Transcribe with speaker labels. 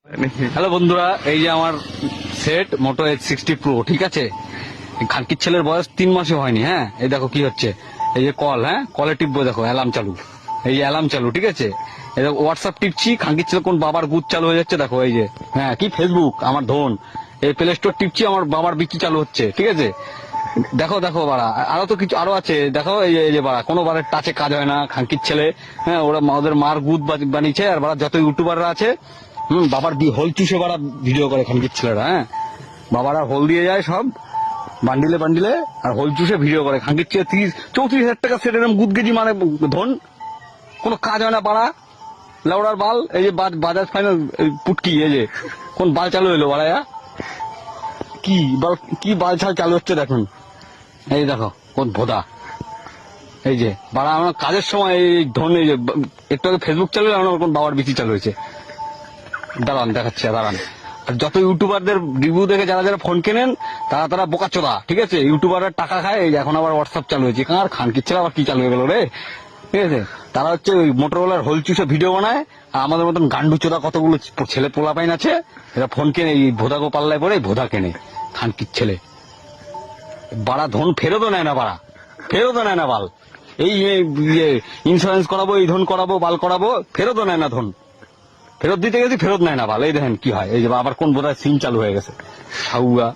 Speaker 1: Hello বন্ধুরা, এই যে আমার সেট মোটো H60 Pro, ঠিক আছে। খানকির ছেলের বয়স 3 মাসও হয়নি। হ্যাঁ, এই দেখো কি হচ্ছে, এই যে কল, হ্যাঁ কলে টিপবো, দেখো অ্যালার্ম চালু, এই যে অ্যালার্ম চালু, ঠিক আছে। এই দেখো হোয়াটসঅ্যাপ টিপছি, খানকির ছেলে কোন বাবার গুড চালু হয়ে যাচ্ছে, দেখো এই যে, হ্যাঁ কি ফেসবুক আমার ধন, এই প্লে স্টোর টিপছি, আমার বাবার বিচি চালু হচ্ছে, ঠিক আছে। দেখো দেখো বাড়া, আরো তো কিছু আরো আছে, দেখো এই যে বাড়া কোনো বারের টাচে কাজ হয় না খানকির ছেলে। হ্যাঁ, ওরা ওদের মার গুদ বানিয়েছে, আর বাড়া যত ইউটিউবাররা আছে, বাবার হোল চুষে বাড়া ভিডিও করে খানকির ছেলেরা। হ্যাঁ, বাবারা হোল দিয়ে যায় সব বান্ডিলে বান্ডিলে, আর হোল চুষে ভিডিও করে খানকির ছেলে। 34,000 টাকা সেট, এরকম গুদ গেজি মানে ধন, কোনো কাজ হয় না পাড়া লাউড়ার বাল। এই যে বাজাজ ফাইনাল পুটকি, এই যে কোন বাল চালু হলো বাড়া, কি বাল ছাল চালু হচ্ছে দেখুন, এই দেখো কোন ভোদা। এই যে বাড়া আমার কাজের সময় এই ধন, এই যে একটু আগে ফেসবুক চালু হলো, আমার কোন বাবার বিচি চালু হয়েছে। দাঁড়ান দেখাচ্ছে, দাঁড়ান। আর যত ইউটিউবারদের রিভিউ দেখে যারা যারা ফোন কেনেন, তারা বোকাচোদা, ঠিক আছে। ইউটিউবাররা টাকা খায়, এই যে এখন আবার হোয়াটসঅ্যাপ চালু হয়েছে, কার খানকির ছেলে আবার কি চালু হয়ে গেল রে, ঠিক আছে। তারা হচ্ছে ওই মোটরওয়ালার হোল চুষে ভিডিও বানায়, আর আমাদের মতন গান্ডু চোদা কতগুলো ছেলে পোলাপাইন আছে, এরা ফোন কেনে, এই ভোদা গোপাল্লায় পরে ভোদা কেনে খানকির ছেলে। বাড়া ধন ফেরতও নেয় না, বাড়া ফেরতও নেয় না বাল। এই ইন্স্যুরেন্স করাবো, এই ধন করাবো, বাল করাবো, ফেরতও নেয় না ধন। ফেরত দিতে গেছি, ফেরত নেয় না বাল। এই দেখেন কি হয়, এই যে আবার কোন বোধহয় সিম চালু হয়ে গেছে, হাউয়া।